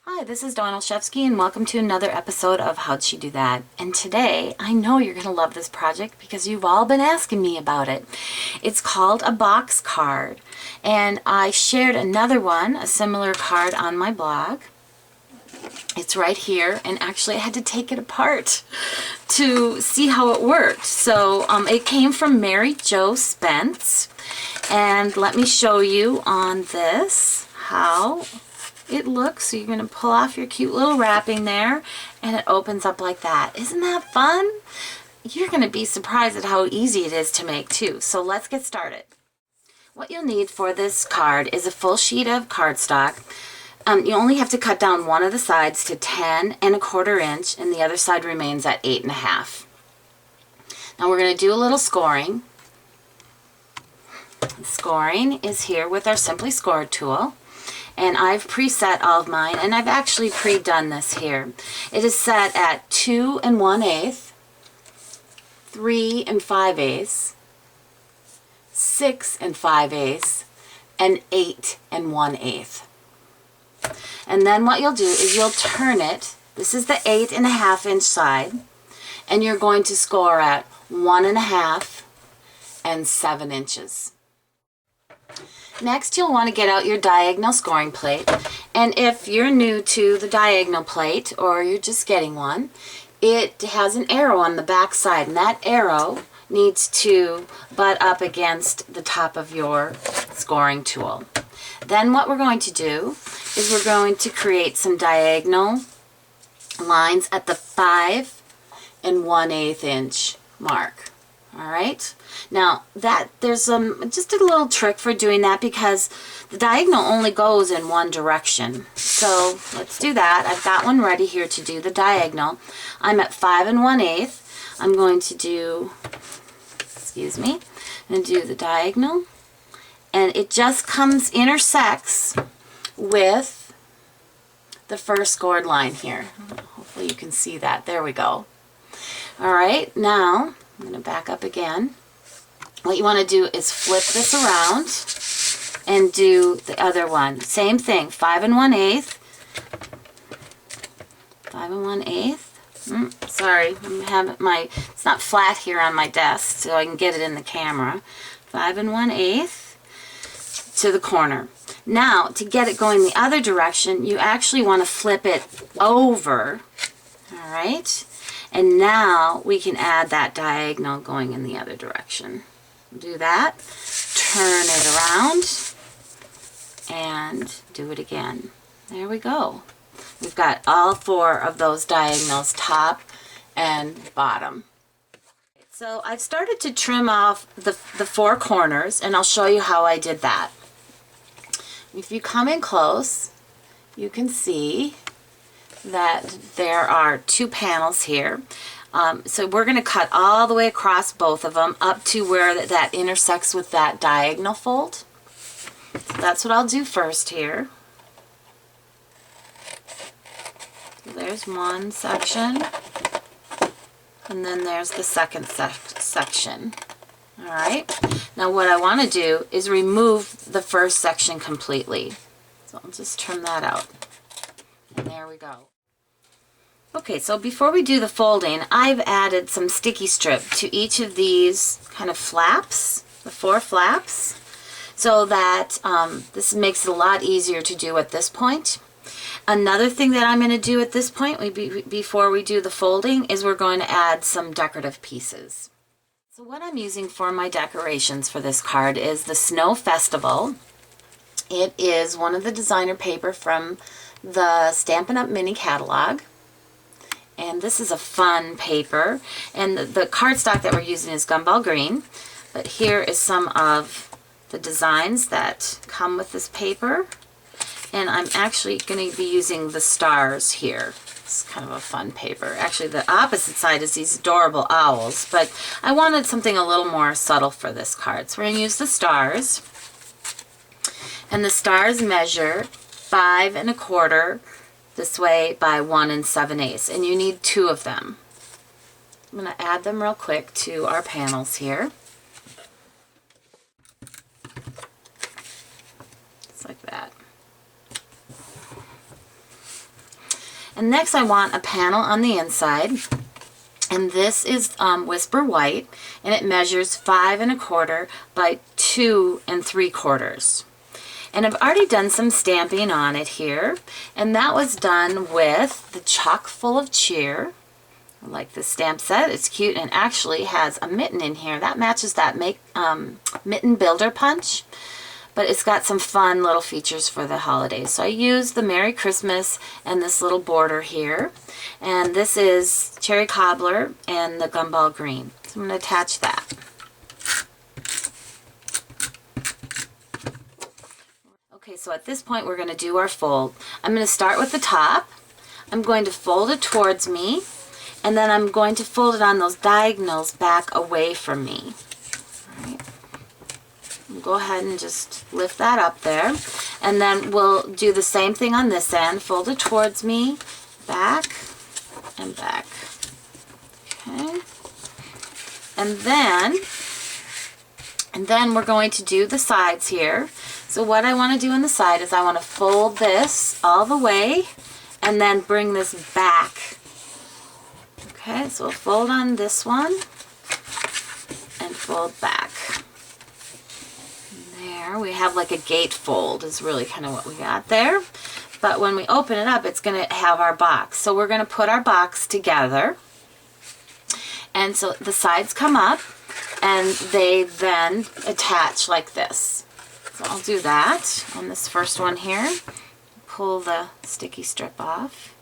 Hi, this is Dawn Olszewski and welcome to another episode of How'd She Do That? And today, I know you're going to love this project because you've all been asking me about it. It's called a box card, and I shared another one, a similar card, on my blog. It's right here, and actually I had to take it apart to see how it worked. So it came from Mary Jo Spence, and let me show you on this how it looks. So you're going to pull off your cute little wrapping there, and it opens up like that. Isn't that fun? You're going to be surprised at how easy it is to make too. So let's get started. What you'll need for this card is a full sheet of cardstock. You only have to cut down one of the sides to 10¼ inch, and the other side remains at 8½. Now we're going to do a little scoring. Scoring is here with our Simply Scored tool. And I've preset all of mine, and I've actually pre-done this here. It is set at 2 1/8, 3 5/8, 6 5/8, and 8 1/8. And then what you'll do is you'll turn it. This is the 8½ inch side, and you're going to score at 1½ and 7 inches. Next, you'll want to get out your diagonal scoring plate, and if you're new to the diagonal plate or you're just getting one, it has an arrow on the back side, and that arrow needs to butt up against the top of your scoring tool. Then what we're going to do is we're going to create some diagonal lines at the 5 1/8 inch mark. All right. Now there's just a little trick for doing that because the diagonal only goes in one direction. So let's do that. I've got one ready here to do the diagonal. I'm at 5 1/8. I'm going to do, excuse me, I'm going to do the diagonal, and it just intersects with the first scored line here. Hopefully you can see that. There we go. All right, now I'm going to back up again. What you want to do is flip this around and do the other one. Same thing, 5 1/8, 5 1/8. Sorry, it's not flat here on my desk, so I can get it in the camera. 5 1/8 to the corner. Now, to get it going the other direction, you actually want to flip it over. All right. And now we can add that diagonal going in the other direction. Do that, turn it around, and do it again. There we go. We've got all 4 of those diagonals, top and bottom. So I've started to trim off the 4 corners, and I'll show you how I did that. If you come in close, you can see that there are 2 panels here. So we're going to cut all the way across both of them up to where that intersects with that diagonal fold. So that's what I'll do first here. So there's one section, and then there's the second section. All right. Now what I want to do is remove the first section completely. So I'll just trim that out. And there we go. Okay, so before we do the folding, I've added some sticky strip to each of these kind of flaps, the 4 flaps, so that this makes it a lot easier to do at this point. Another thing that I'm going to do at this point, before we do the folding, is we're going to add some decorative pieces. So what I'm using for my decorations for this card is the Snow Festival. It is one of the designer paper from the Stampin' Up! Mini catalog. And this is a fun paper, and the cardstock that we're using is Gumball Green, but here is some of the designs that come with this paper, and I'm actually going to be using the stars here. It's kind of a fun paper. Actually, the opposite side is these adorable owls, but I wanted something a little more subtle for this card, so we're going to use the stars, and the stars measure 5 1/4 this way by 1 7/8, and you need 2 of them. I'm going to add them real quick to our panels here. Just like that. And next I want a panel on the inside. And this is Whisper White, and it measures 5 1/4 by 2 3/4. And I've already done some stamping on it here, and that was done with the Chock Full of Cheer. I like this stamp set. It's cute and actually has a mitten in here. That matches that mitten builder punch, but it's got some fun little features for the holidays. So I used the Merry Christmas and this little border here. And this is Cherry Cobbler and the Gumball Green. So I'm going to attach that. Okay, so at this point we're going to do our fold. I'm going to start with the top. I'm going to fold it towards me, and then I'm going to fold it on those diagonals back away from me. All right. Go ahead and just lift that up there, and then we'll do the same thing on this end. Fold it towards me, back and back. Okay, and then we're going to do the sides here. So what I want to do on the side is I want to fold this all the way and then bring this back. Okay, so we'll fold on this one and fold back. There we have like a gate fold is really kind of what we got there. But when we open it up, it's going to have our box. So we're going to put our box together. And so the sides come up and they then attach like this. So I'll do that on this first one here. Pull the sticky strip off.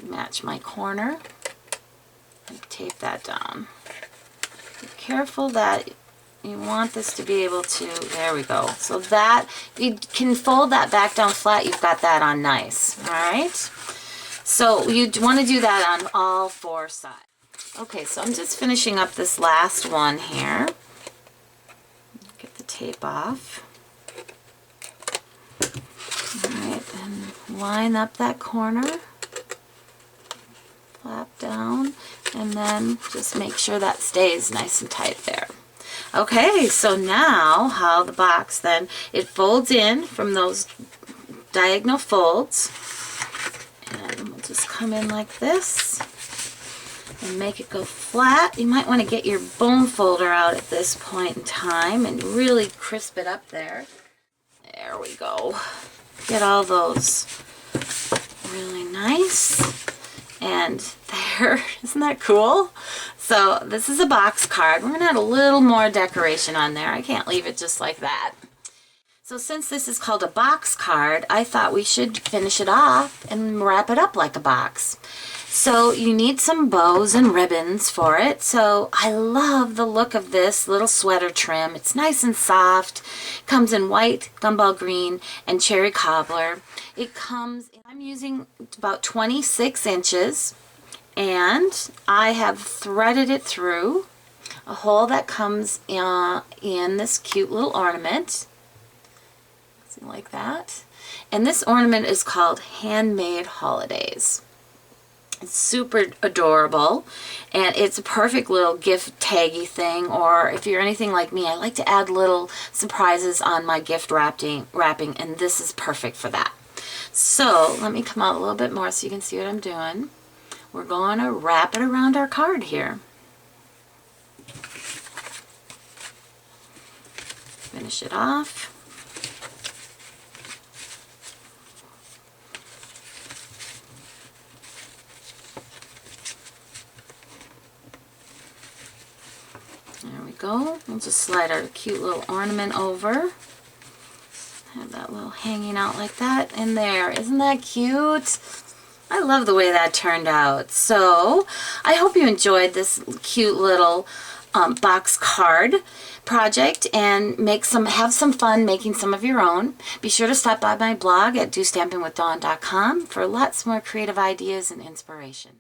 Match my corner and tape that down. Be careful that you want this to be able to, there we go. So that, you can fold that back down flat, you've got that on nice, all right? So you want to do that on all 4 sides. Okay, so I'm just finishing up this last one here. Get the tape off. All right, and line up that corner. Flap down, and then just make sure that stays nice and tight there. Okay, so now how the box then, it folds in from those diagonal folds, and we'll just come in like this and make it go flat. You might want to get your bone folder out at this point in time and really crisp it up there. There we go. Get all those really nice. And there, isn't that cool? So this is a box card. We're going to add a little more decoration on there. I can't leave it just like that. So since this is called a box card, I thought we should finish it off and wrap it up like a box. So you need some bows and ribbons for it. So I love the look of this little sweater trim. It's nice and soft. Comes in white, gumball green, and cherry cobbler. It comes, I'm using about 26 inches, and I have threaded it through a hole that comes in this cute little ornament. See, like that. And this ornament is called Handmade Holidays. It's super adorable, and it's a perfect little gift taggy thing, or if you're anything like me, I like to add little surprises on my gift wrapping, and this is perfect for that. So let me come out a little bit more so you can see what I'm doing. We're going to wrap it around our card here. Finish it off. There we go. We'll just slide our cute little ornament over. Have that little hanging out like that in there. Isn't that cute? I love the way that turned out. So I hope you enjoyed this cute little box card project and have some fun making some of your own. Be sure to stop by my blog at DOstampingwithDawn.com for lots more creative ideas and inspiration.